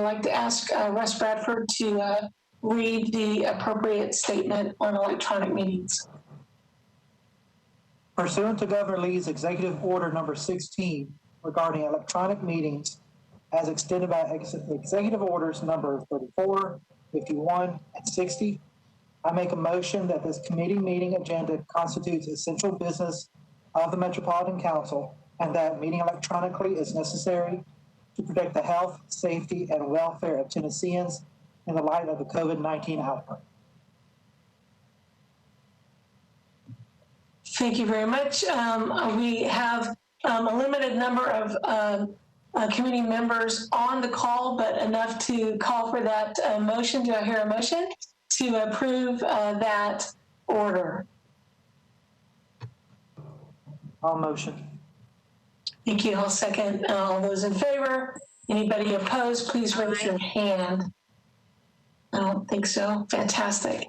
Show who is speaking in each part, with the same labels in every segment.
Speaker 1: like to ask Russ Bradford to read the appropriate statement on electronic meetings.
Speaker 2: Pursuant to Governor Lee's Executive Order number 16 regarding electronic meetings, as extended by Executive Orders number 34, 51, and 60, I make a motion that this committee meeting agenda constitutes essential business of the Metropolitan Council and that meeting electronically is necessary to protect the health, safety, and welfare of Tennesseans in the light of the COVID-19 outbreak.
Speaker 1: Thank you very much. We have a limited number of committee members on the call, but enough to call for that motion. Do I hear a motion to approve that order?
Speaker 2: I'll motion.
Speaker 1: Thank you. I'll second. All those in favor? Anybody opposed? Please raise your hand. I don't think so. Fantastic.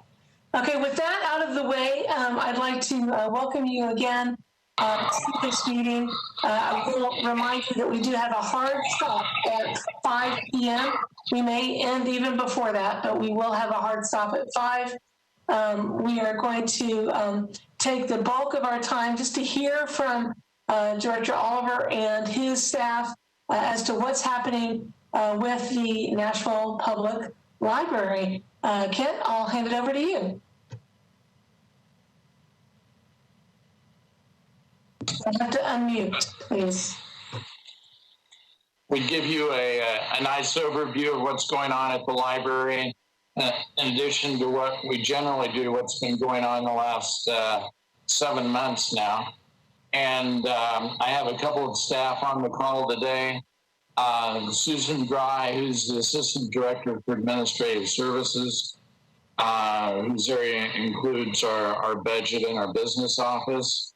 Speaker 1: Okay, with that out of the way, I'd like to welcome you again to this meeting. I will remind you that we do have a hard stop at 5 p.m. We may end even before that, but we will have a hard stop at 5. We are going to take the bulk of our time just to hear from Director Oliver and his staff as to what's happening with the Nashville Public Library. Kent, I'll hand it over to you. I have to unmute, please.
Speaker 3: We give you a nice overview of what's going on at the library, in addition to what we generally do, what's been going on the last 7 months now. And I have a couple of staff on the call today. Susan Dry, who's the Assistant Director for Administrative Services, whose area includes our budget and our business office.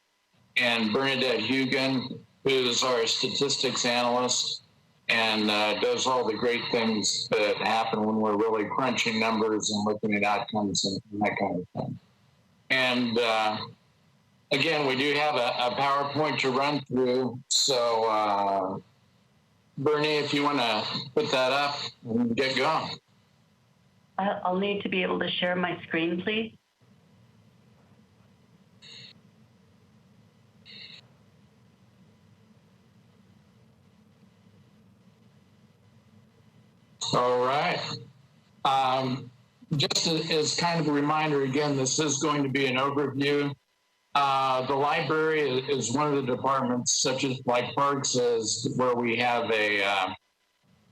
Speaker 3: And Bernadette Hugan, who's our statistics analyst and does all the great things that happen when we're really crunching numbers and looking at outcomes and that kind of thing. And again, we do have a PowerPoint to run through. So Bernie, if you want to put that up and get going.
Speaker 4: I'll need to be able to share my screen, please.
Speaker 3: All right. Just as kind of a reminder, again, this is going to be an overview. The library is one of the departments, such as like Parks, where we have a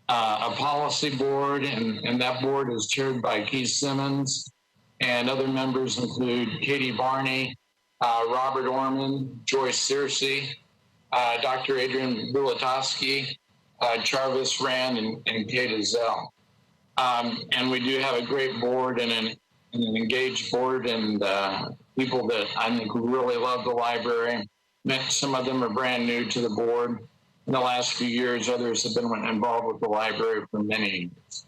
Speaker 3: policy board, and that board is chaired by Keith Simmons, and other members include Katie Barney, Robert Orman, Joyce Searcy, Dr. Adrian Bulatowski, Jarvis Rand, and Kate Azell. And we do have a great board and an engaged board, and people that I think really love the library. Some of them are brand new to the board in the last few years. Others have been involved with the library for many years.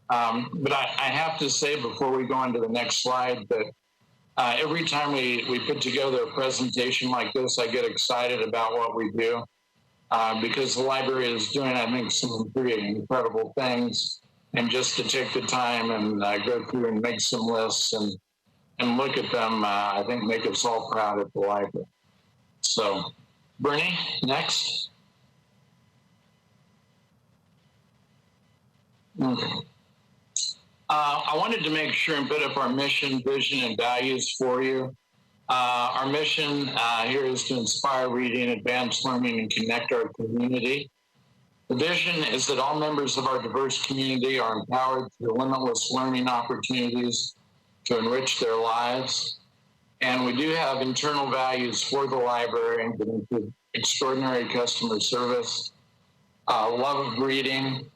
Speaker 3: But I have to say before we go on to the next slide that every time we put together a presentation like this, I get excited about what we do because the library is doing, I think, some pretty incredible things. And just to take the time and go through and make some lists and look at them, I think make us all proud at the library. So, Bernie, next. Okay. I wanted to make sure and put up our mission, vision, and values for you. Our mission here is to inspire reading, advance learning, and connect our community. The vision is that all members of our diverse community are empowered through limitless learning opportunities to enrich their lives. And we do have internal values for the library that include extraordinary customer service, love of reading,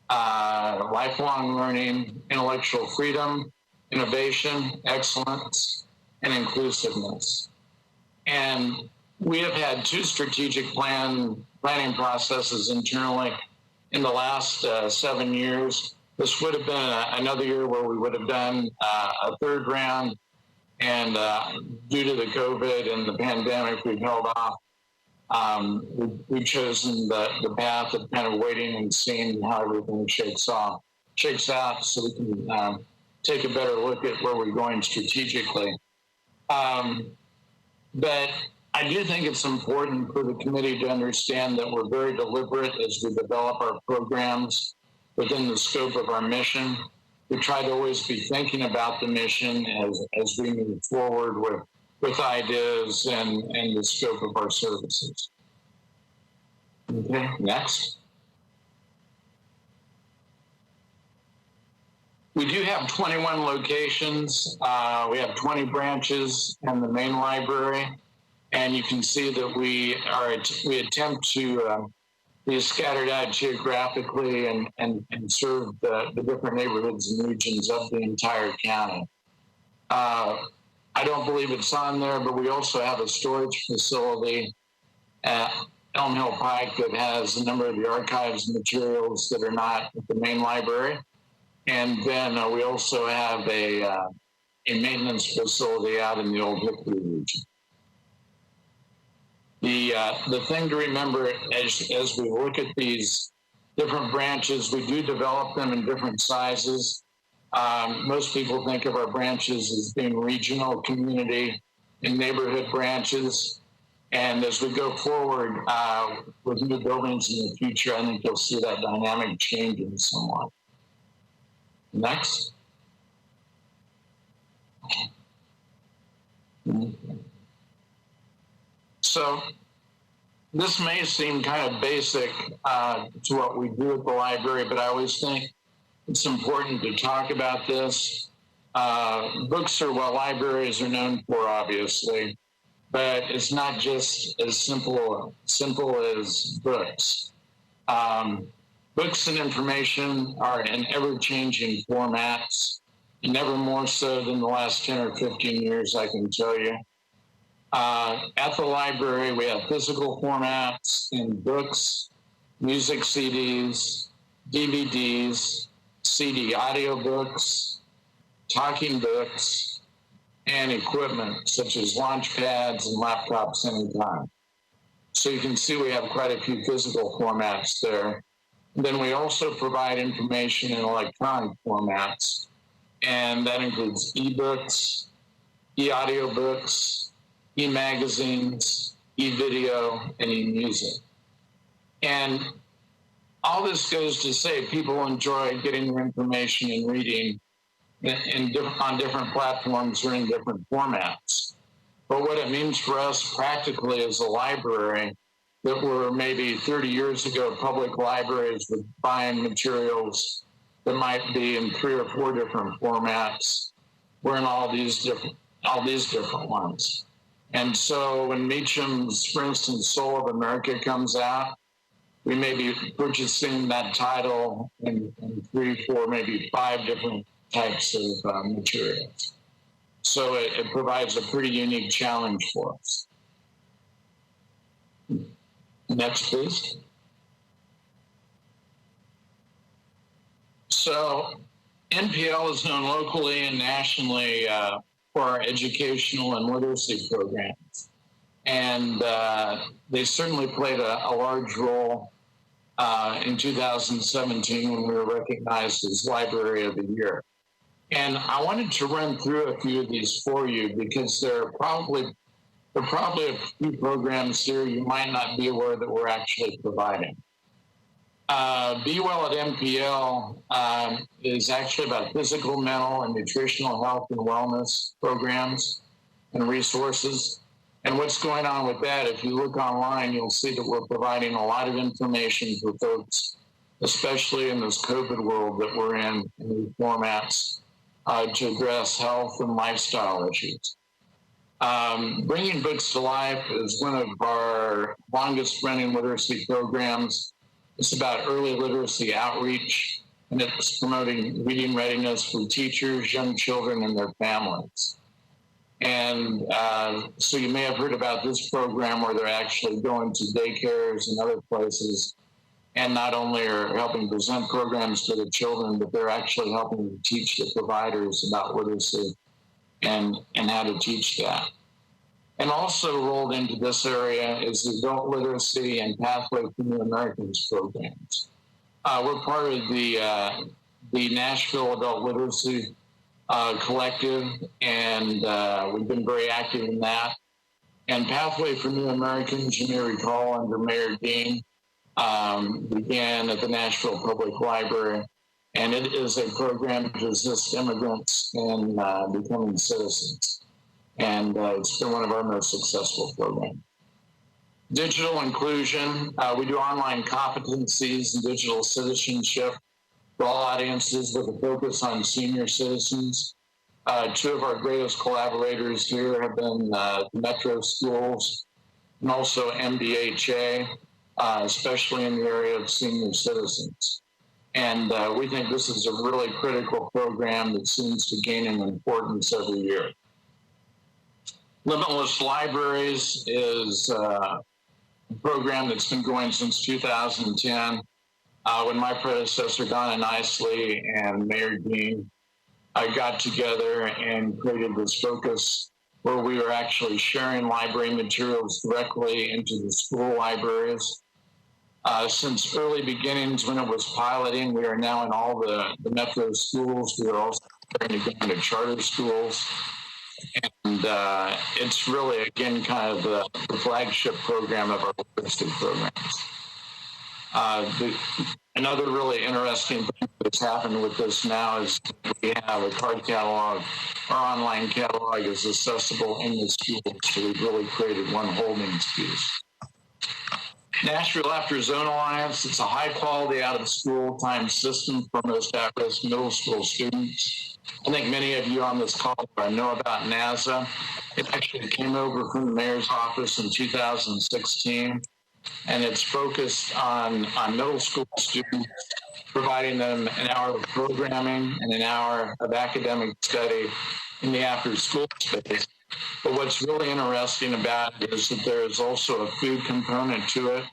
Speaker 3: lifelong learning, intellectual freedom, innovation, excellence, and inclusiveness. And we have had 2 strategic planning processes internally in the last 7 years. This would have been another year where we would have done a 3rd round, and due to the COVID and the pandemic, we've held off. we've chosen the path of kind of waiting and seeing how everything shakes out, so we can take a better look at where we're going strategically. But I do think it's important for the committee to understand that we're very deliberate as we develop our programs within the scope of our mission. We try to always be thinking about the mission as we move forward with ideas and the scope of our services. Okay, next. We do have 21 locations. We have 20 branches and the main library. And you can see that we attempt to be scattered out geographically and serve the different neighborhoods and regions of the entire county. I don't believe it's on there, but we also have a storage facility at Elm Hill Pike that has a number of the archives materials that are not at the main library. And then we also have a maintenance facility out in the Old Hickory region. The thing to remember as we look at these different branches, we do develop them in different sizes. Most people think of our branches as being regional, community, and neighborhood branches. And as we go forward with new buildings in the future, I think you'll see that dynamic changing somewhat. Next. So this may seem kind of basic to what we do at the library, but I always think it's important to talk about this. Books are what libraries are known for, obviously, but it's not just as simple as books. Books and information are in ever-changing formats, and never more so than the last 10 or 15 years, I can tell you. At the library, we have physical formats in books, music CDs, DVDs, CD audiobooks, talking books, and equipment such as launch pads and laptops anytime. So you can see we have quite a few physical formats there. And then we also provide information in electronic formats, and that includes ebooks, e-audiobooks, e-magazines, e-video, and e-music. And all this goes to say people enjoy getting their information and reading on different platforms or in different formats. But what it means for us practically as a library, that were maybe 30 years ago, public libraries were buying materials that might be in 3 or 4 different formats. We're in all these different ones. And so when Meacham's, for instance, Soul of America comes out, we may be purchasing that title in 3, 4, maybe 5 different types of materials. So it provides a pretty unique challenge for us. Next, please. So NPL is known locally and nationally for our educational and literacy programs. And they certainly played a large role in 2017 when we were recognized as Library of the Year. And I wanted to run through a few of these for you because there are probably a few programs here you might not be aware that we're actually providing. Be Well at NPL is actually about physical, mental, and nutritional health and wellness programs and resources. And what's going on with that, if you look online, you'll see that we're providing a lot of information for folks, especially in this COVID world that we're in new formats to address health and lifestyle issues. Bringing Books to Life is one of our longest running literacy programs. It's about early literacy outreach, and it's promoting reading readiness for teachers, young children, and their families. And so you may have heard about this program where they're actually going to daycares and other places, and not only are helping present programs to the children, but they're actually helping to teach the providers about literacy and how to teach that. And also rolled into this area is the Adult Literacy and Pathway for New Americans programs. We're part of the Nashville Adult Literacy Collective, and we've been very active in that. And Pathway for New Americans, you may recall, under Mayor Dean, began at the Nashville Public Library, and it is a program to assist immigrants in becoming citizens. And it's been one of our most successful programs. Digital inclusion, we do online competencies and digital citizenship for all audiences with a focus on senior citizens. Two of our greatest collaborators here have been the Metro Schools and also MDHA, especially in the area of senior citizens. And we think this is a really critical program that seems to gain in importance every year. Limitless Libraries is a program that's been going since 2010, when my predecessor, Donna Nicely, and Mayor Dean got together and created this focus where we were actually sharing library materials directly into the school libraries. Since early beginnings when it was piloting, we are now in all the Metro schools. We are also starting to go into charter schools. And it's really, again, kind of the flagship program of our literacy programs. Another really interesting thing that's happened with this now is we have a card catalog. Our online catalog is accessible in the schools, so we've really created one holdings piece. Nashville After Zone Alliance, it's a high-quality out-of-school time system for most at-risk middle school students. I think many of you on this call know about NASA. It actually came over from the mayor's office in 2016, and it's focused on middle school students, providing them an hour of programming and an hour of academic study in the after-school space. But what's really interesting about it is that there is also a food component to it.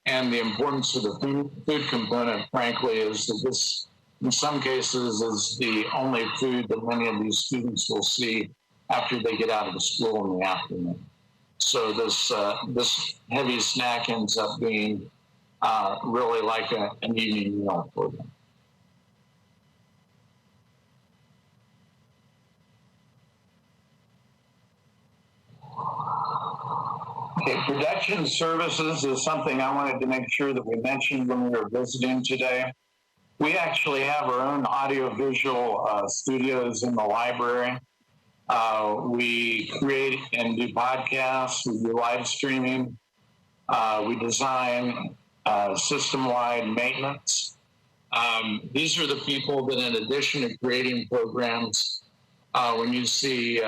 Speaker 3: And the importance of the food component, frankly, is that this, in some cases, is the only food that many of these students will see after they get out of the school in the afternoon. So this heavy snack ends up being really like an evening meal for them. Okay, production services is something I wanted to make sure that we mentioned when we were visiting today. We actually have our own audiovisual studios in the library. We create and do podcasts, we do live streaming, we design system-wide maintenance. These are the people that, in addition to creating programs, when you see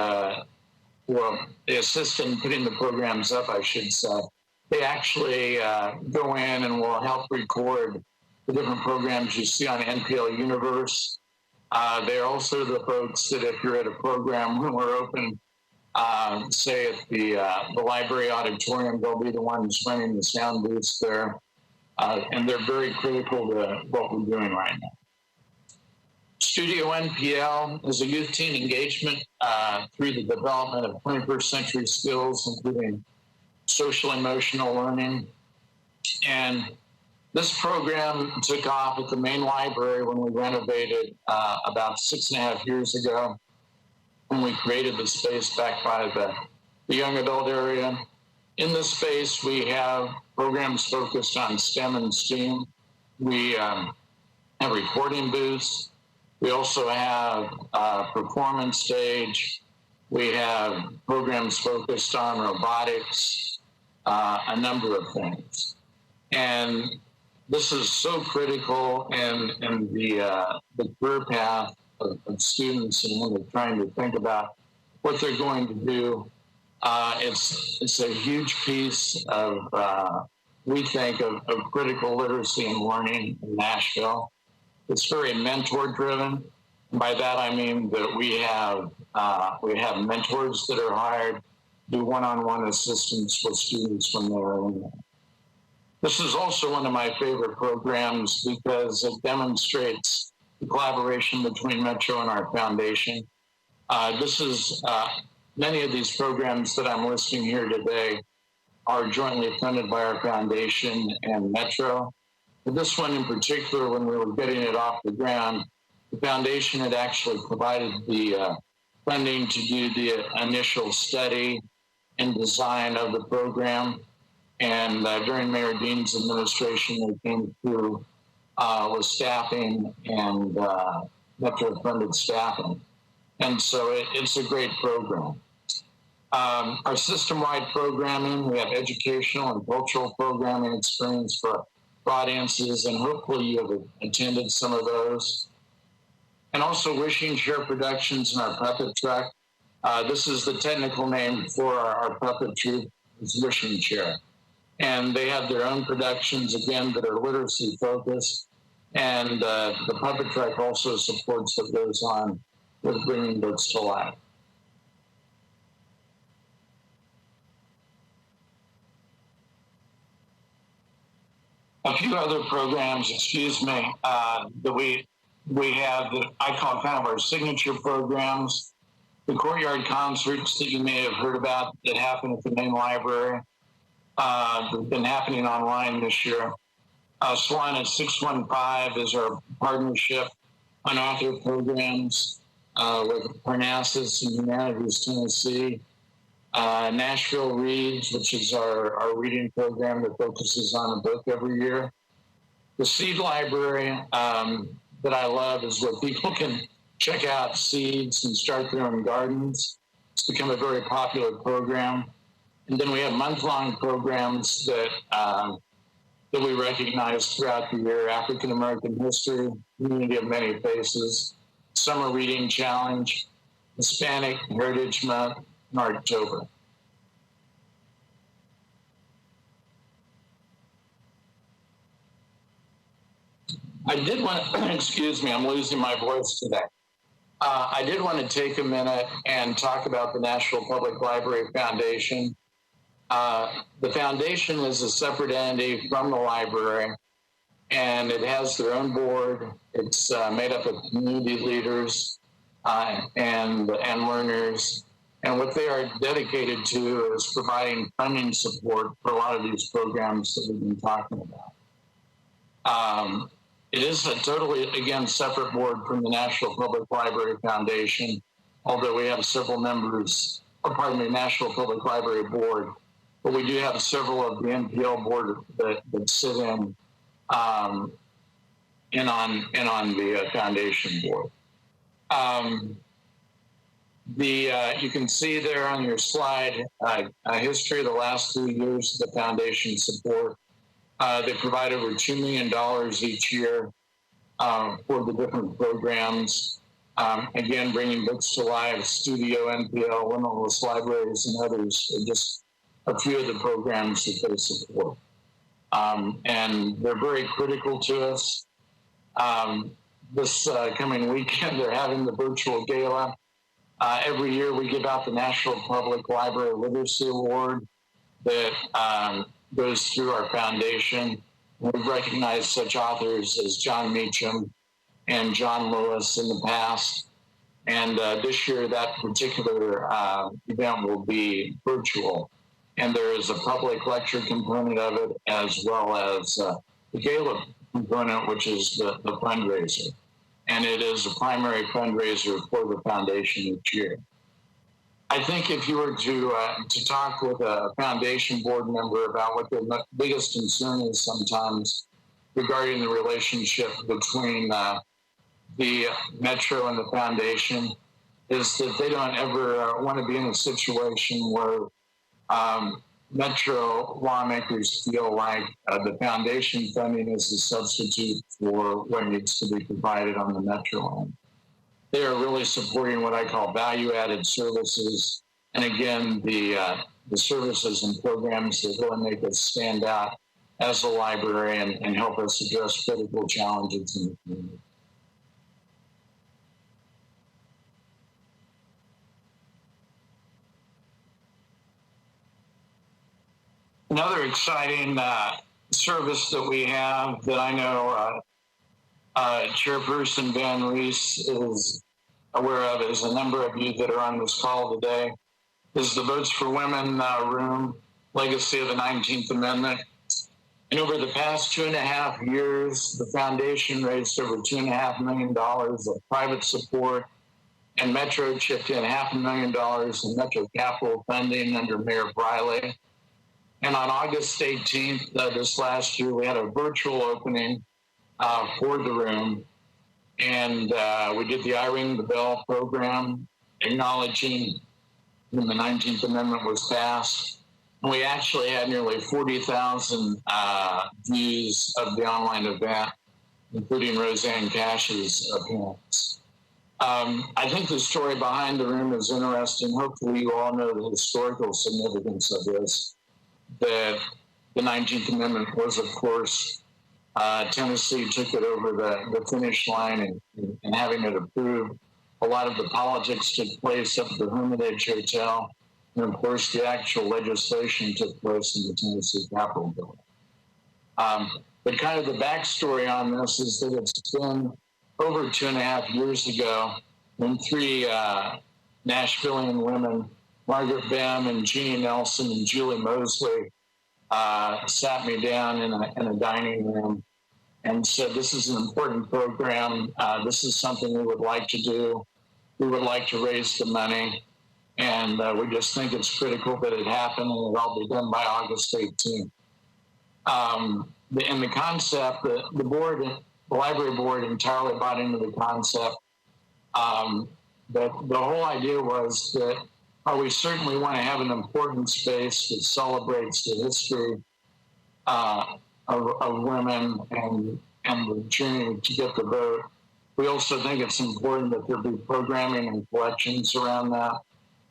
Speaker 3: well, they assist in putting the programs up, I should say. They actually go in and will help record the different programs you see on NPL Universe. They're also the folks that if you're at a program when we're open, say at the library auditorium, they'll be the ones running the sound booths there. And they're very critical to what we're doing right now. Studio NPL is a youth teen engagement through the development of 21st century skills, including social emotional learning. And this program took off at the main library when we renovated about 6.5 years ago, when we created the space back by the young adult area. In this space, we have programs focused on STEM and STEAM. We have recording booths. We also have a performance stage. We have programs focused on robotics, a number of things. And this is so critical in the career path of students and when they're trying to think about what they're going to do. It's a huge piece of, we think, of critical literacy and learning in Nashville. It's very mentor-driven. By that I mean that we have mentors that are hired, do one-on-one assistance with students when they're in there. This is also one of my favorite programs because it demonstrates the collaboration between Metro and our foundation. This is many of these programs that I'm listing here today are jointly funded by our foundation and Metro. But this one in particular, when we were getting it off the ground, the foundation had actually provided the funding to do the initial study and design of the program. And during Mayor Dean's administration, they came through with staffing and Metro-funded staffing. And so it's a great program. Our system-wide programming, we have educational and cultural programming experience for audiences, and hopefully you have attended some of those. And also Wishing Chair Productions and our puppet truck. This is the technical name for our puppet troupe, is Wishing Chair. And they have their own productions, again, that are literacy focused. And the puppet truck also supports what goes on with bringing books to life. A few other programs, that we have that I call kind of our signature programs. The courtyard concerts that you may have heard about that happen at the main library. They've been happening online this year. Swan at 615 is our partnership on author programs with Parnassus and Humanities, Tennessee. Nashville Reads, which is our reading program that focuses on a book every year. The Seed Library that I love is where people can check out seeds and start their own gardens. It's become a very popular program. And then we have month-long programs that we recognize throughout the year: African American History, Community of Many Faces, Summer Reading Challenge, Hispanic Heritage Month, and Arttober. I did want to, excuse me, I'm losing my voice today. I did want to take a minute and talk about the Nashville Public Library Foundation. The foundation is a separate entity from the library, and it has their own board. It's made up of community leaders and learners. And what they are dedicated to is providing funding support for a lot of these programs that we've been talking about. It is a totally, again, separate board from the Nashville Public Library Foundation, although we have several members, National Public Library Board, but we do have several of the NPL board that sit in on the foundation board. You can see there on your slide a history of the last 3 years of the foundation support. They provide over $2 million each year for the different programs. Again, bringing books to life, Studio, NPL, Limitless Libraries, and others are just a few of the programs that they support. And they're very critical to us. This coming weekend, they're having the virtual gala. Every year we give out the National Public Library Literacy Award that goes through our foundation. We've recognized such authors as John Meacham and John Lewis in the past. And this year, that particular event will be virtual. And there is a public lecture component of it, as well as the gala component, which is the fundraiser. And it is a primary fundraiser for the foundation each year. I think if you were to talk with a foundation board member about what their biggest concern is sometimes regarding the relationship between the Metro and the foundation, is that they don't ever want to be in a situation where Metro lawmakers feel like the foundation funding is a substitute for what needs to be provided on the Metro end. They are really supporting what I call value-added services, and again, the services and programs that really make us stand out as a library and help us address critical challenges in the community. Another exciting service that we have that I know Chairperson Van Rees is aware of, is a number of you that are on this call today, is the Votes for Women room, legacy of the 19th Amendment. And over the past 2.5 years, the foundation raised over $2.5 million of private support, and Metro chipped in $500,000 in Metro capital funding under Mayor Briley. And on August 18th, this last year, we had a virtual opening for the room. And we did the I Ring the Bell program, acknowledging when the 19th Amendment was passed. And we actually had nearly 40,000 views of the online event, including Roseanne Cash's appearance. I think the story behind the room is interesting. Hopefully you all know the historical significance of this, that the 19th Amendment was, of course, Tennessee took it over the finish line and having it approved. A lot of the politics took place up at the Hermitage Hotel. And of course, the actual legislation took place in the Tennessee Capitol building. But kind of the backstory on this is that it's been over 2.5 years ago when three Nashvilleian women, Margaret Bem and Jeannie Nelson and Julie Mosley, sat me down in a dining room and said, this is an important program. This is something we would like to do. We would like to raise the money. And we just think it's critical that it happen, and it'll all be done by August 18th. And the concept, the board, the library board entirely bought into the concept. But the whole idea was that we certainly want to have an important space that celebrates the history of women and the journey to get the vote. We also think it's important that there be programming and collections around that,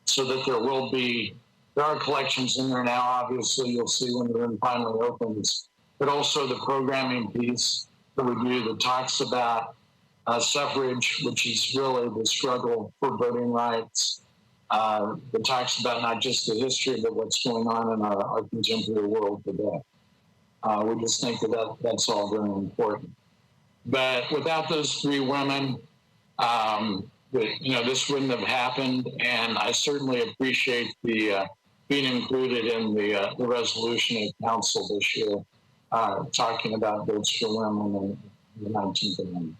Speaker 3: so that there are collections in there now, obviously you'll see when the room finally opens, but also the programming piece that we do that talks about suffrage, which is really the struggle for voting rights, that talks about not just the history, but what's going on in our contemporary world today. We just think that's all very important. But without those three women, this wouldn't have happened, and I certainly appreciate the being included in the resolution of council this year, talking about votes for women in the 19th Amendment.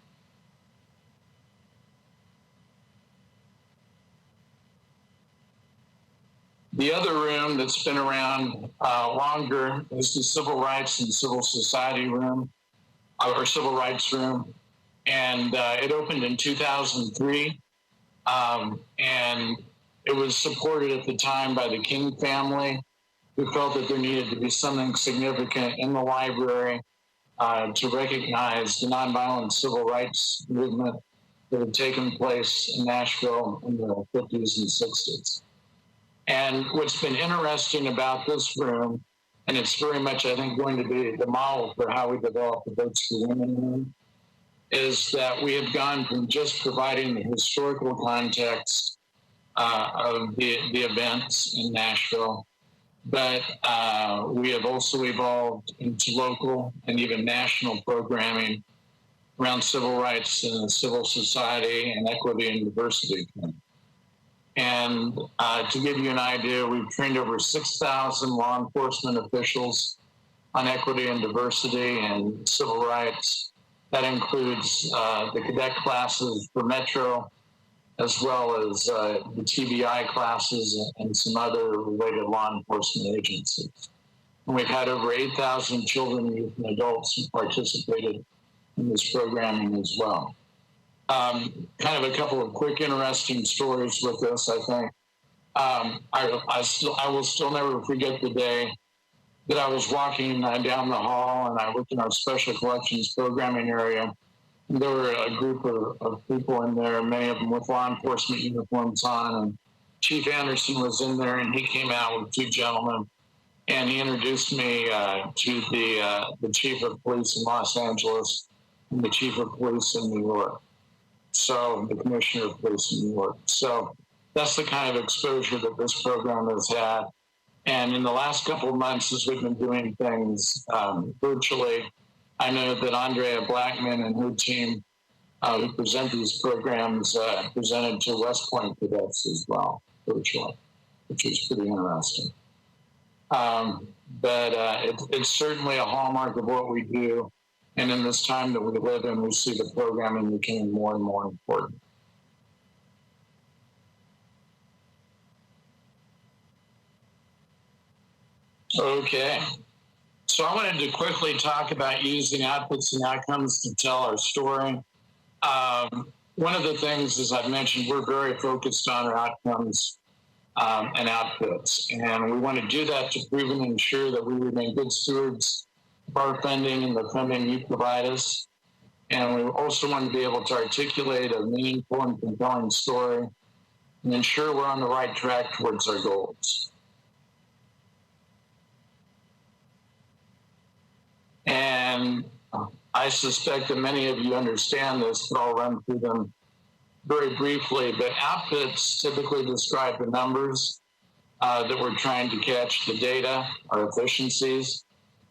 Speaker 3: The other room that's been around longer is the Civil Rights and Civil Society room, or Civil Rights room, and it opened in 2003. And it was supported at the time by the King family, who felt that there needed to be something significant in the library to recognize the nonviolent civil rights movement that had taken place in Nashville in the 50s and 60s. And what's been interesting about this room, and it's very much, I think, going to be the model for how we develop the Votes for Women room, is that we have gone from just providing the historical context of the events in Nashville, but we have also evolved into local and even national programming around civil rights and civil society and equity and diversity. And to give you an idea, we've trained over 6,000 law enforcement officials on equity and diversity and civil rights. That includes the cadet classes for Metro, as well as the TBI classes and some other related law enforcement agencies. And we've had over 8,000 children, youth, and adults who participated in this programming as well. Kind of a couple of quick, interesting stories with this, I think. I will still never forget the day that I was walking down the hall and I looked in our special collections programming area. And there were a group of people in there, many of them with law enforcement uniforms on. And Chief Anderson was in there, and he came out with two gentlemen, and he introduced me to the Chief of Police in Los Angeles and the Chief of Police in New York. So the Commissioner of Police in New York. So that's the kind of exposure that this program has had. And in the last couple of months, as we've been doing things virtually, I know that Andrea Blackman and her team who present these programs presented to West Point cadets as well, virtually. which is pretty interesting. It's certainly a hallmark of what we do. And in this time that we live in, we see the programming becoming more and more important. Okay. So I wanted to quickly talk about using outputs and outcomes to tell our story. One of the things, as I've mentioned, we're very focused on our outcomes and outputs. And we want to do that to prove and ensure that we remain good stewards of our funding and the funding you provide us. And we also want to be able to articulate a meaningful and compelling story and ensure we're on the right track towards our goals. And I suspect that many of you understand this, but I'll run through them very briefly. But outputs typically describe the numbers that we're trying to catch, the data, our efficiencies.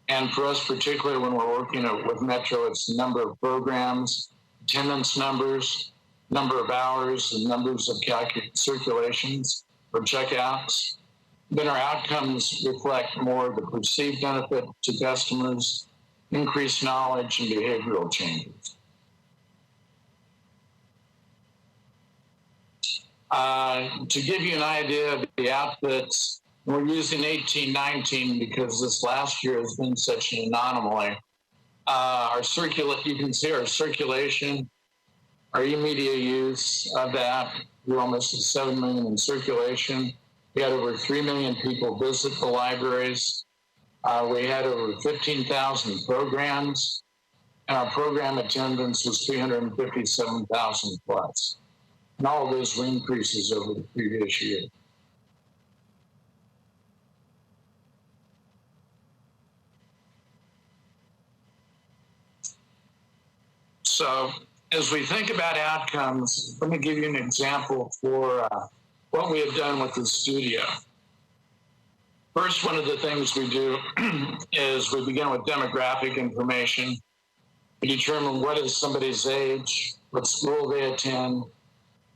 Speaker 3: And for us, particularly when we're working with Metro, it's the number of programs, attendance numbers, number of hours, and numbers of circulations or checkouts. Then our outcomes reflect more of the perceived benefit to customers, increased knowledge, and behavioral changes. To give you an idea of the outputs, we're using 18-19 because this last year has been such an anomaly. You can see our circulation, our e-media use of that. We're almost at 7 million in circulation. We had over 3 million people visit the libraries. We had over 15,000 programs, and our program attendance was 357,000 plus. And all of those were increases over the previous year. So as we think about outcomes, let me give you an example for what we have done with the studio. First, one of the things we do is we begin with demographic information. We determine what is somebody's age, what school they attend,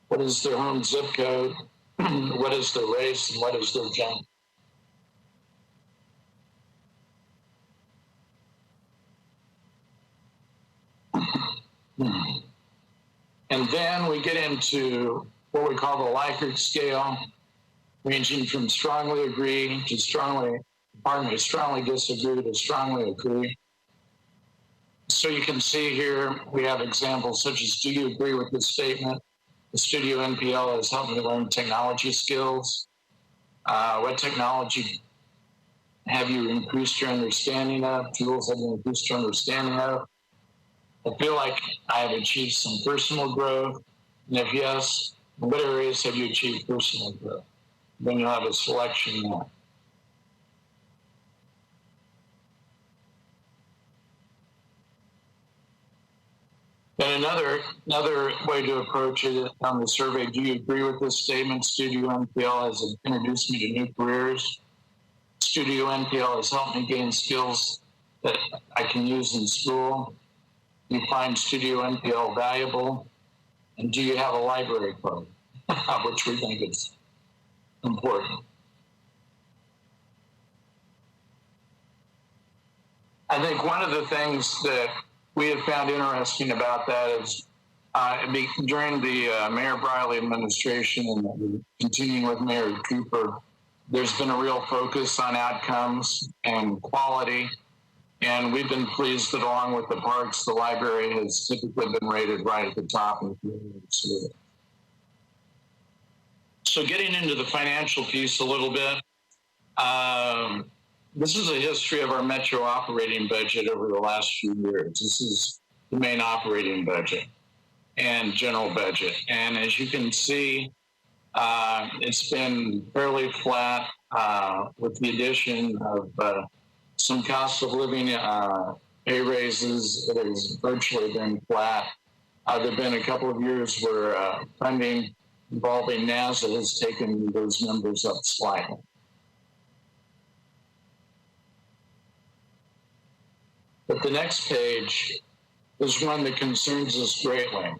Speaker 3: what is their home zip code, what is their race, and what is their gender. And then we get into what we call the Likert scale, ranging from strongly agree to strongly disagree to strongly agree. So you can see here, we have examples such as, do you agree with this statement? The Studio NPL has helped me learn technology skills. What technology have you increased your understanding of? Tools have you increased your understanding of? I feel like I have achieved some personal growth. And if yes, in what areas have you achieved personal growth? Then you'll have a selection there. And another way to approach it on the survey, do you agree with this statement? Studio NPL has introduced me to new careers. Studio NPL has helped me gain skills that I can use in school. Do you find Studio NPL valuable? And do you have a library club? Which we think is important. I think one of the things that we have found interesting about that is during the Mayor Briley administration and continuing with Mayor Cooper, there's been a real focus on outcomes and quality. And we've been pleased that along with the parks, the library has typically been rated right at the top in the community. So getting into the financial piece a little bit, this is a history of our Metro operating budget over the last few years. This is the main operating budget and general budget. And as you can see, it's been fairly flat with the addition of some cost of living pay raises. It has virtually been flat. There have been a couple of years where funding involving NASA has taken those numbers up slightly. But the next page is one that concerns us greatly.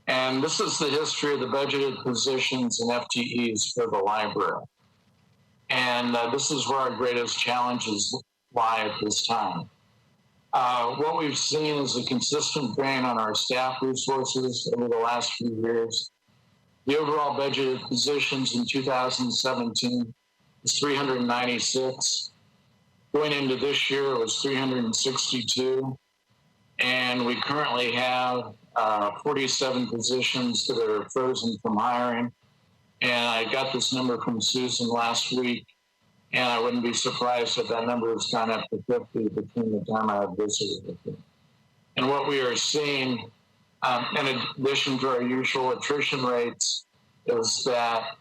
Speaker 3: And this is the history of the budgeted positions and FTEs for the library. And this is where our greatest challenges lie at this time. What we've seen is a consistent drain on our staff resources over the last few years. The overall budget positions in 2017 is 396. Going into this year, it was 362. And we currently have 47 positions that are frozen from hiring. And I got this number from Susan last week, and I wouldn't be surprised if that number has gone up to 50 between the time I have visited with you. And what we are seeing, in addition to our usual attrition rates, is that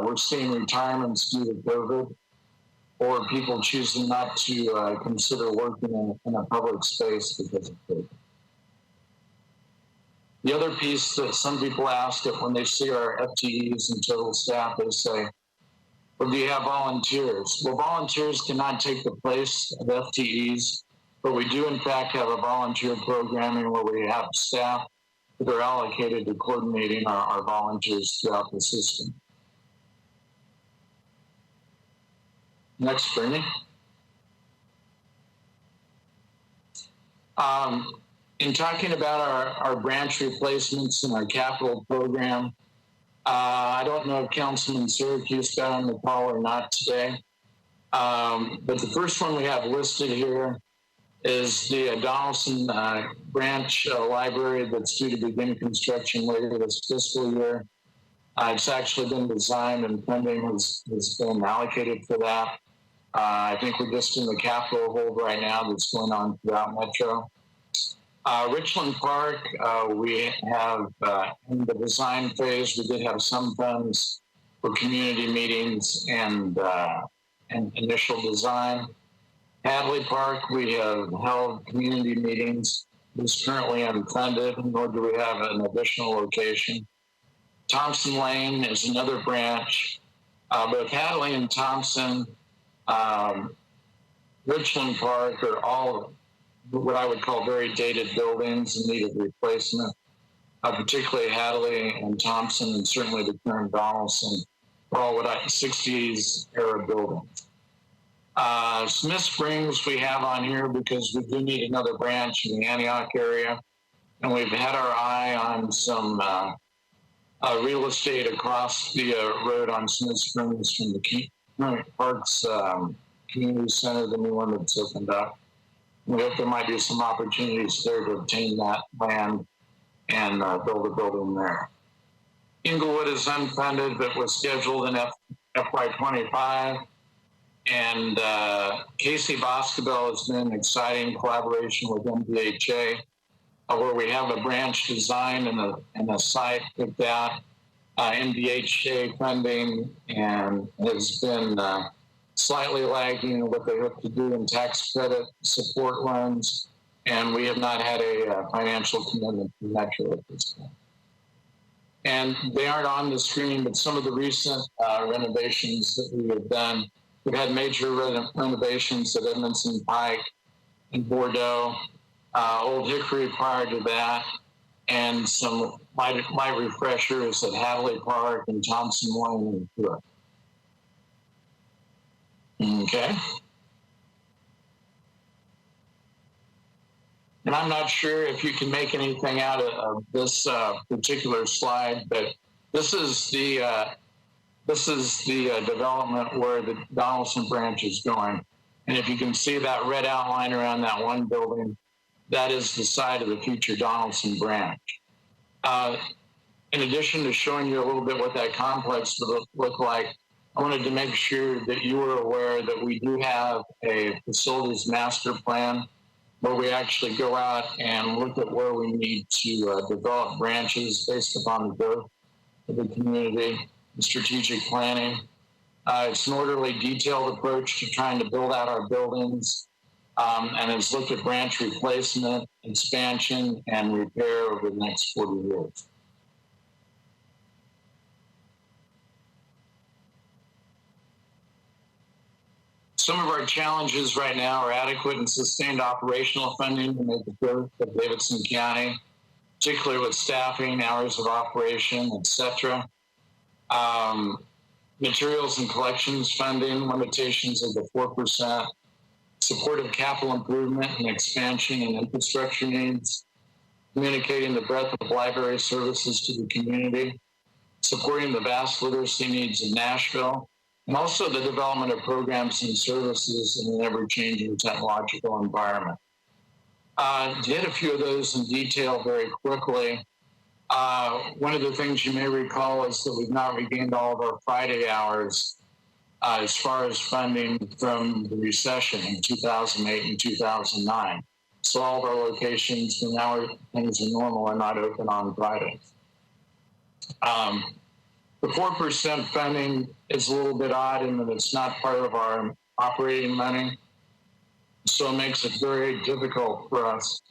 Speaker 3: we're seeing retirements due to COVID, or people choosing not to consider working in a public space because of COVID. The other piece that some people ask if when they see our FTEs and total staff, they say, well, do you have volunteers? Well, volunteers cannot take the place of FTEs, but we do in fact have a volunteer programming where we have staff that are allocated to coordinating our volunteers throughout the system. Next, Bernie. In talking about our branch replacements and our capital program, I don't know if Councilman Syracuse got on the call or not today, but the first one we have listed here is the Donaldson branch library that's due to begin construction later this fiscal year. It's actually been designed and funding has been allocated for that. I think we're just in the capital hold right now that's going on throughout Metro. Richland Park, we have in the design phase, we did have some funds for community meetings and initial design. Hadley Park, we have held community meetings. It's currently unfunded, nor do we have an additional location. Thompson Lane is another branch. Both Hadley and Thompson, Richland Park are all what I would call very dated buildings in need of replacement, particularly Hadley and Thompson, and certainly the current Donaldson, are all what 60s era buildings. Smith Springs we have on here because we do need another branch in the Antioch area, and we've had our eye on some real estate across the road on Smith Springs from the Parks Community Center, the new one that's opened up. We hope there might be some opportunities there to obtain that land and build a building there. Inglewood is unfunded, but was scheduled in FY25. And Casey Boscobel has been an exciting collaboration with MDHA, where we have a branch designed and a site picked out, MDHA funding, and has been slightly lagging in what they hope to do in tax credit support loans, and we have not had a financial commitment from Metro at this point. And they aren't on the screen, but some of the recent renovations that we have done, we've had major renovations at Edmondson Pike and Bordeaux, Old Hickory prior to that, and some light refreshers at Hadley Park and Thompson Lane and Pruitt. Okay. And I'm not sure if you can make anything out of this particular slide, but this is the development where the Donaldson branch is going. And if you can see that red outline around that one building, that is the site of the future Donaldson branch. In addition to showing you a little bit what that complex would look like, I wanted to make sure that you were aware that we do have a facilities master plan where we actually go out and look at where we need to develop branches based upon the growth of the community, and strategic planning. It's an orderly, detailed approach to trying to build out our buildings, and it's looked at branch replacement, expansion, and repair over the next 40 years. Some of our challenges right now are adequate and sustained operational funding to make the growth of Davidson County, particularly with staffing, hours of operation, et cetera. materials and collections funding, limitations of the 4%, support of capital improvement and expansion and infrastructure needs, communicating the breadth of library services to the community, supporting the vast literacy needs of Nashville, and also the development of programs and services in an ever-changing technological environment. To hit a few of those in detail very quickly, one of the things you may recall is that we've now regained all of our Friday hours as far as funding from the recession in 2008 and 2009. So all of our locations, when now things are normal, are not open on Fridays. The 4% funding is a little bit odd in that it's not part of our operating money. So it makes it very difficult for us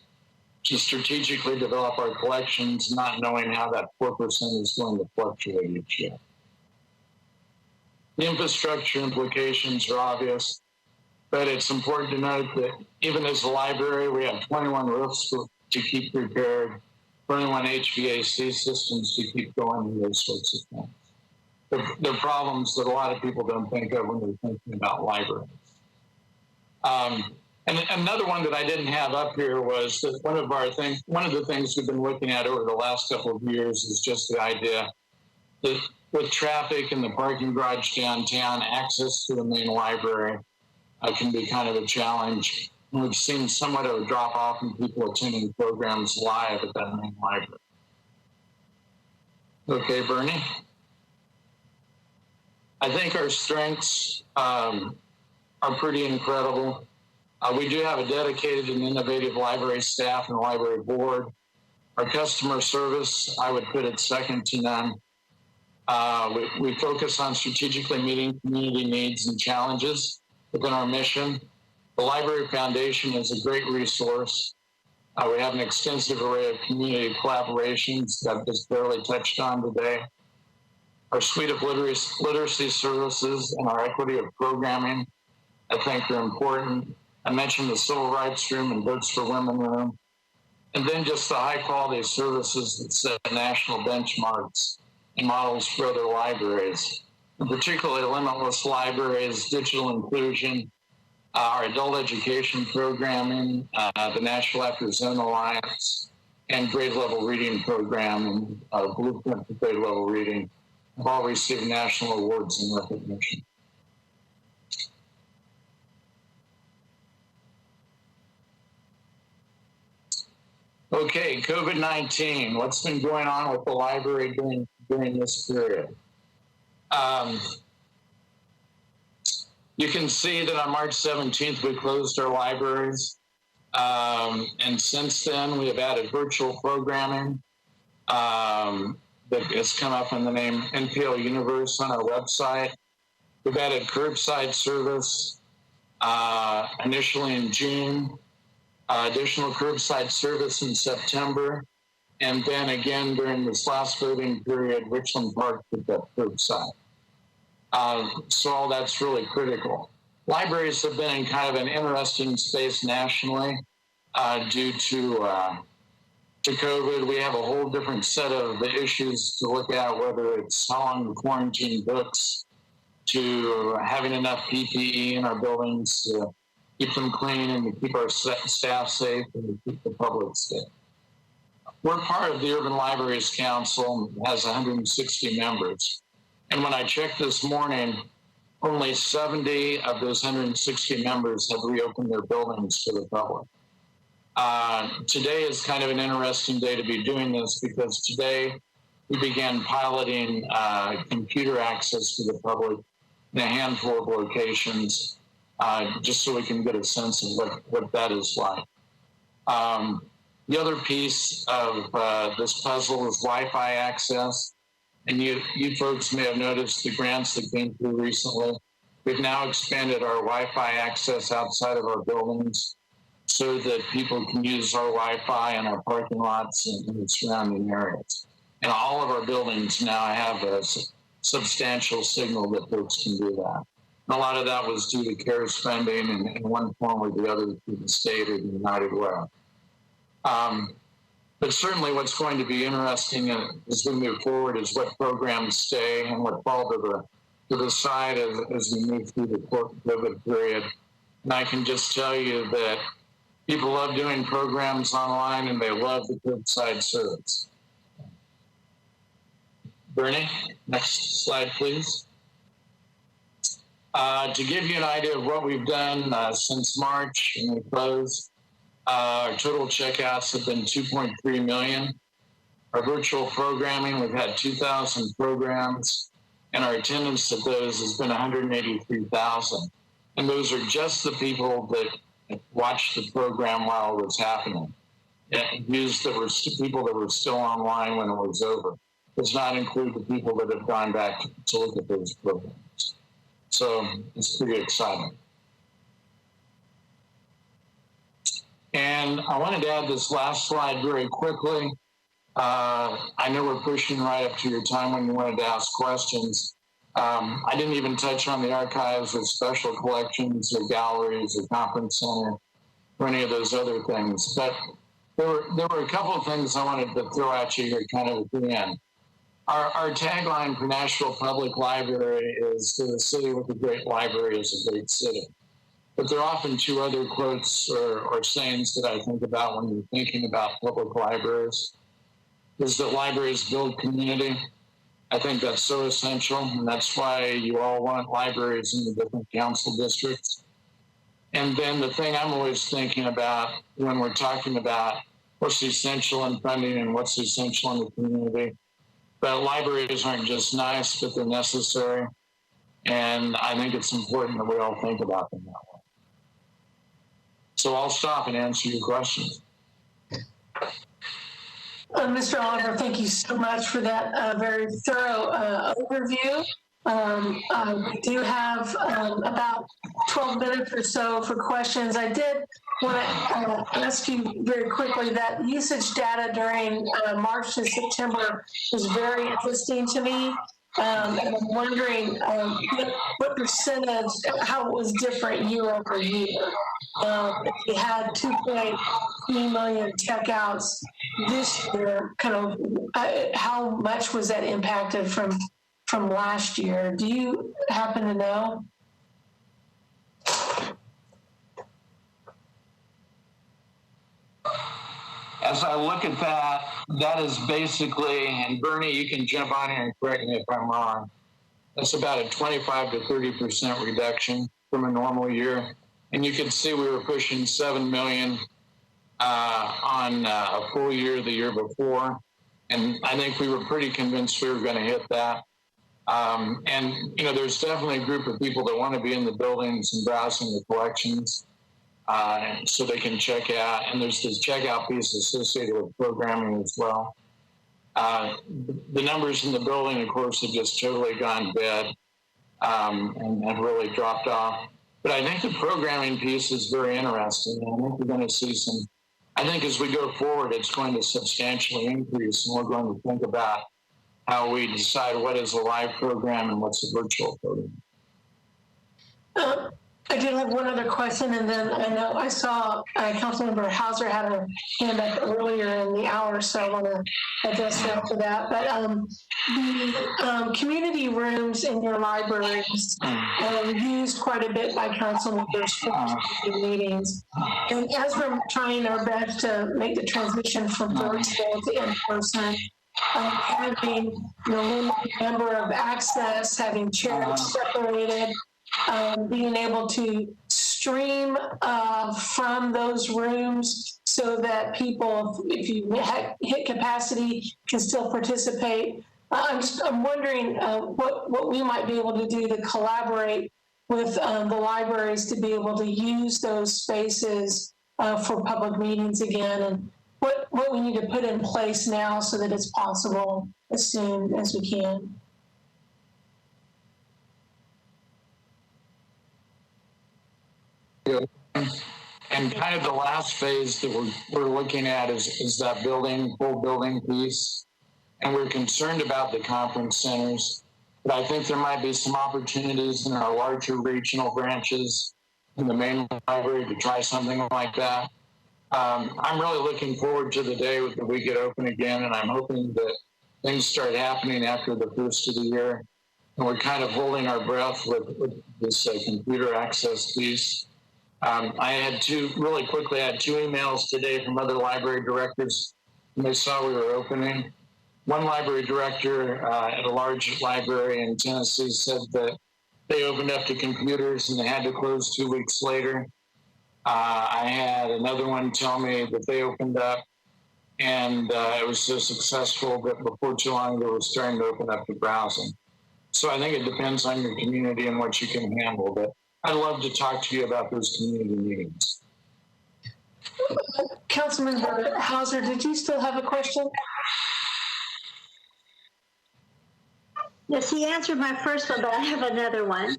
Speaker 3: to strategically develop our collections, not knowing how that 4% is going to fluctuate each year. The infrastructure implications are obvious, but it's important to note that even as a library, we have 21 roofs to keep repaired, 21 HVAC systems to keep going, and those sorts of things. They're problems that a lot of people don't think of when they're thinking about libraries. And another one that I didn't have up here was that one of the things we've been looking at over the last couple of years is just the idea that with traffic in the parking garage downtown, access to the main library can be kind of a challenge. And we've seen somewhat of a drop off in people attending programs live at that main library. Okay, Bernie. I think our strengths are pretty incredible. We do have a dedicated and innovative library staff and library board. Our customer service, I would put it second to none. We focus on strategically meeting community needs and challenges within our mission. The Library Foundation is a great resource. We have an extensive array of community collaborations that I've just barely touched on today. Our suite of literacy services and our equity of programming, I think, are important. I mentioned the Civil Rights Room and Votes for Women Room, and then just the high quality services that set national benchmarks and models for other libraries, and particularly Limitless Libraries, digital inclusion, our adult education programming, the Nashville After Zone Alliance, and grade level reading program, and Blueprint for grade level reading have all received national awards and recognition. Okay, COVID-19, what's been going on with the library during this period? You can see that on March 17th, we closed our libraries. And since then, we have added virtual programming that has come up in the name NPL Universe on our website. We've added curbside service initially in June. Additional curbside service in September, and then again during this last voting period, Richland Park put that curbside. So all that's really critical. Libraries have been in kind of an interesting space nationally due to COVID. We have a whole different set of issues to look at, whether it's how long to quarantine books, to having enough PPE in our buildings to keep them clean and to keep our staff safe and to keep the public safe. We're part of the Urban Libraries Council, has 160 members. And when I checked this morning, only 70 of those 160 members have reopened their buildings to the public. Today is kind of an interesting day to be doing this because today we began piloting computer access to the public in a handful of locations. Just so we can get a sense of what that is like. The other piece of this puzzle is Wi-Fi access. And you folks may have noticed the grants that came through recently. We've now expanded our Wi-Fi access outside of our buildings so that people can use our Wi-Fi in our parking lots and the surrounding areas. And all of our buildings now have a substantial signal that folks can do that. A lot of that was due to CARES funding in one form or the other through the state or the United Way. But certainly what's going to be interesting as we move forward is what programs stay and what fall to to the side as we move through the COVID period. And I can just tell you that people love doing programs online and they love the curbside service. Bernie, next slide, please. To give you an idea of what we've done since March when we closed, our total checkouts have been 2.3 million. Our virtual programming, we've had 2,000 programs, and our attendance at those has been 183,000. And those are just the people that watched the program while it was happening. Views that were people that were still online when it was over. Does not include the people that have gone back to look at those programs. So it's pretty exciting. And I wanted to add this last slide very quickly. I know we're pushing right up to your time when you wanted to ask questions. I didn't even touch on the archives or special collections or galleries or conference center or any of those other things. But there were a couple of things I wanted to throw at you here kind of at the end. Our tagline for Nashville Public Library is "The city with a great library is a great city." But there are often two other quotes or sayings that I think about when you're thinking about public libraries. Is that libraries build community. I think that's so essential, and that's why you all want libraries in the different council districts. And then the thing I'm always thinking about when we're talking about what's essential in funding and what's essential in the community, but libraries aren't just nice, but they're necessary. And I think it's important that we all think about them that way. So I'll stop and answer your questions.
Speaker 1: Mr. Oliver, thank you so much for that very thorough overview. We do have about 12 minutes or so for questions. I did want to ask you very quickly that usage data during March to September was very interesting to me. And I'm wondering what percentage, how it was different year over year. If you had 2.3 million checkouts this year, kind of how much was that impacted from last year? Do you happen to know?
Speaker 3: As I look at that, that is basically, and Bernie, you can jump on here and correct me if I'm wrong, that's about a 25 to 30% reduction from a normal year. And you can see we were pushing 7 million on a full year the year before. And I think we were pretty convinced we were going to hit that. And, you know, there's definitely a group of people that want to be in the buildings and browsing the collections so they can check out. And there's this checkout piece associated with programming as well. The numbers in the building, of course, have just totally gone dead and have really dropped off. But I think the programming piece is very interesting. And I think we're going to see some, I think as we go forward, it's going to substantially increase. And we're going to think about how we decide what is a live program and what's a virtual program.
Speaker 1: I did have one other question, and then I know I saw Councilmember Hauser had her hand up earlier in the hour, so I want to address her for that. But the community rooms in your libraries are used quite a bit by council members for meetings. And as we're trying our best to make the transition from virtual to in-person, having limited number of access, having chairs separated, being able to stream from those rooms so that people, if you hit capacity, can still participate. I'm wondering what we might be able to do to collaborate with the libraries to be able to use those spaces for public meetings again, and what we need to put in place now so that it's possible as soon as we can.
Speaker 3: And kind of the last phase that we're looking at is that full building piece. And we're concerned about the conference centers, but I think there might be some opportunities in our larger regional branches in the main library to try something like that. I'm really looking forward to the day that we get open again, and I'm hoping that things start happening after the first of the year. and we're kind of holding our breath with this computer access piece. I had two emails today from other library directors, and they saw we were opening. One library director at a large library in Tennessee said that they opened up to computers and they had to close 2 weeks later. I had another one tell me that they opened up and it was so successful that before too long they were starting to open up to browsing. So I think it depends on your community and what you can handle, but I'd love to talk to you about those community meetings.
Speaker 1: Councilman Hauser, did you still have a question?
Speaker 5: Yes, he answered my first one, but I have another one.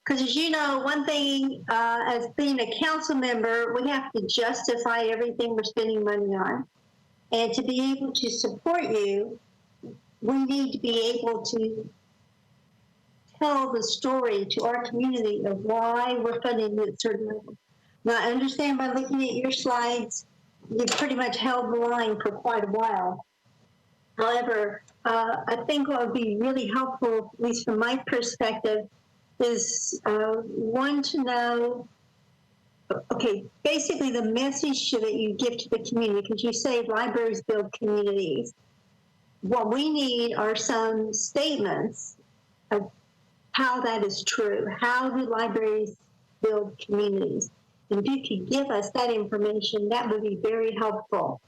Speaker 5: Because as you know, one thing, as being a council member, we have to justify everything we're spending money on. And to be able to support you, we need to be able to tell the story to our community of why we're funding it at a certain level. Now, I understand by looking at your slides, you pretty much held the line for quite a while. However, I think what would be really helpful, at least from my perspective, is one to know, okay, basically the message that you give to the community, because you say libraries build communities. What we need are some statements of how that is true. How do libraries build communities? And if you could give us that information, that would be very helpful.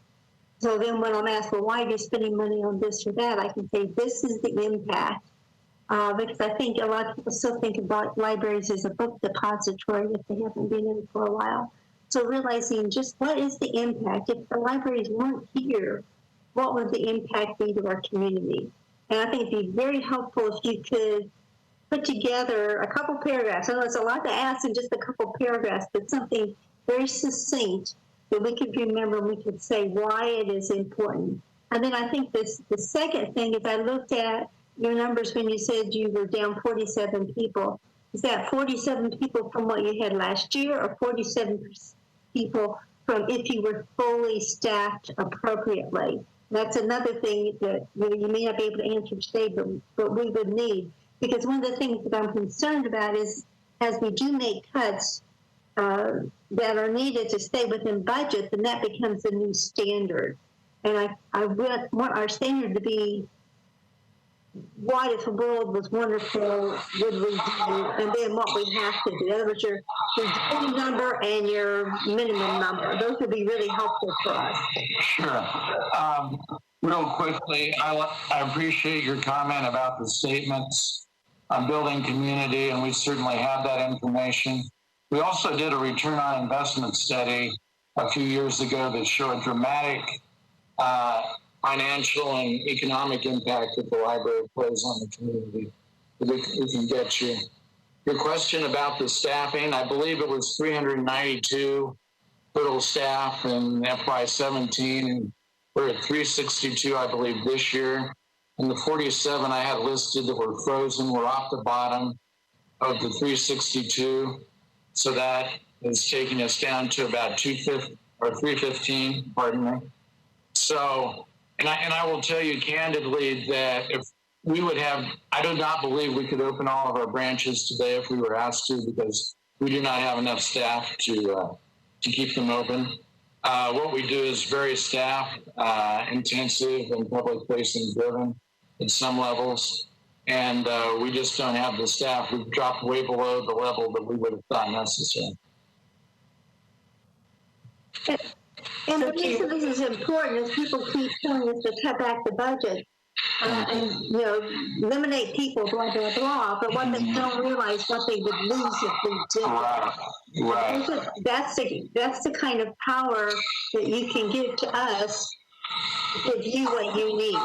Speaker 5: So then when I'm asked, well, why are you spending money on this or that? I can say, this is the impact. Because I think a lot of people still think about libraries as a book depository if they haven't been in it for a while. So realizing just what is the impact? If the libraries weren't here, what would the impact be to our community? And I think it'd be very helpful if you could put together a couple paragraphs. I know it's a lot to ask in just a couple paragraphs, but something very succinct that we could remember, we could say why it is important. And then I think the second thing, if I looked at your numbers when you said you were down 47 people, is that 47 people from what you had last year or 47 people from if you were fully staffed appropriately? That's another thing that you may not be able to answer today, but we would need. Because one of the things that I'm concerned about is as we do make cuts, that are needed to stay within budget, then that becomes a new standard. And I want our standard to be, what if the world was wonderful, would we do, and then what we have to do. In other words, your daily number and your minimum number. Those would be really helpful for us.
Speaker 3: Sure. Real quickly, I appreciate your comment about the statements on building community, and we certainly have that information. We also did a return on investment study a few years ago that showed dramatic financial and economic impact that the library plays on the community. We can get you. Your question about the staffing, I believe it was 392 total staff in FY17, and we're at 362, I believe, this year. And the 47 I had listed that were frozen were off the bottom of the 362. So that is taking us down to about 315, pardon me. So, and I will tell you candidly that if we would have, I do not believe we could open all of our branches today if we were asked to, because we do not have enough staff to keep them open. What we do is very staff intensive and public facing driven at some levels. And we just don't have the staff. We've dropped way below the level that we would have thought necessary.
Speaker 5: And the reason this is important is people keep telling us to cut back the budget and eliminate people, blah, blah, blah. But what they don't realize what they would lose if we did that.
Speaker 3: Right.
Speaker 5: That's the kind of power that you can give to us to give you what you need.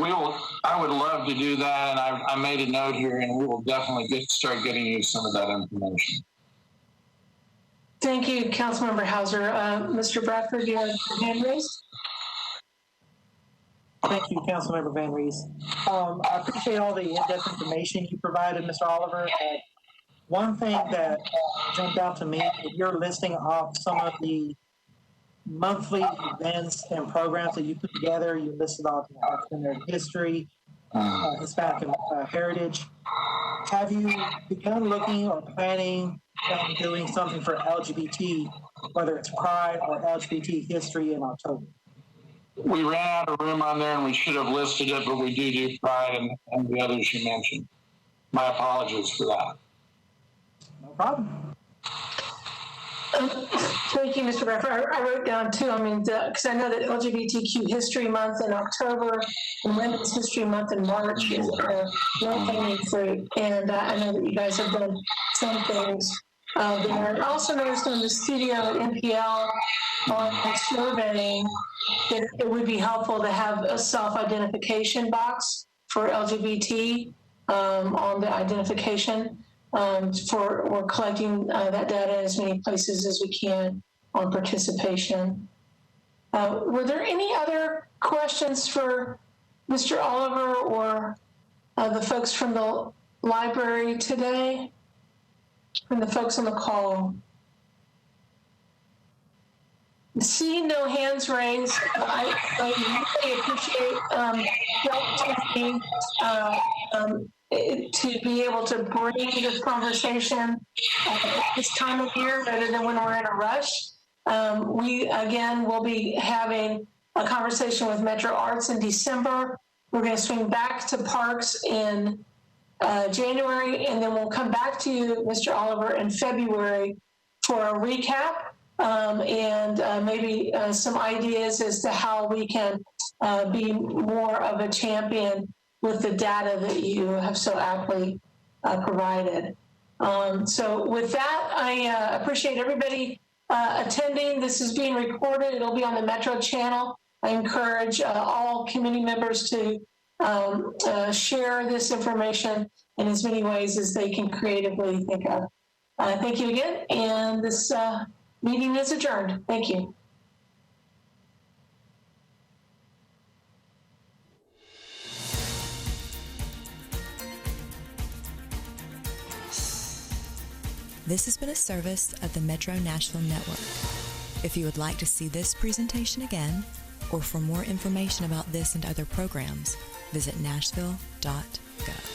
Speaker 3: Well, I would love to do that, and I made a note here, and we will definitely start getting you some of that information.
Speaker 1: Thank you, Councilmember Hauser. Mr. Bradford, you have your hand raised?
Speaker 2: Thank you, Councilmember Van Rees. I appreciate all the in-depth information you provided, Mr. Oliver. One thing that jumped out to me, you're listing off some of the monthly events and programs that you put together. You listed off African American history, Hispanic heritage. Have you begun looking or planning on doing something for LGBT, whether it's Pride or LGBT history in October?
Speaker 3: We ran out of room on there and we should have listed it, but we do Pride and the others you mentioned. My apologies for that.
Speaker 2: No problem.
Speaker 1: Thank you, Mr. Bradford. I wrote down too, because I know that LGBTQ History Month in October and Women's History Month in March is low-hanging fruit. And I know that you guys have done some things there. I also noticed on the studio at NPL on surveying that it would be helpful to have a self-identification box for LGBT on the identification. We're collecting that data in as many places as we can on participation. Were there any other questions for Mr. Oliver or the folks from the library today? From the folks on the call? Seeing no hands raised, I really appreciate the opportunity to be able to bring this conversation this time of year rather than when we're in a rush. We, again, will be having a conversation with Metro Arts in December. We're going to swing back to Parks in January, and then we'll come back to you, Mr. Oliver, in February for a recap and maybe some ideas as to how we can be more of a champion with the data that you have so aptly provided. So with that, I appreciate everybody attending. This is being recorded. It'll be on the Metro channel. I encourage all community members to share this information in as many ways as they can creatively think of. Thank you again, and this meeting is adjourned. Thank you.
Speaker 6: This has been a service of the Metro Nashville Network. If you would like to see this presentation again, or for more information about this and other programs, visit nashville.gov.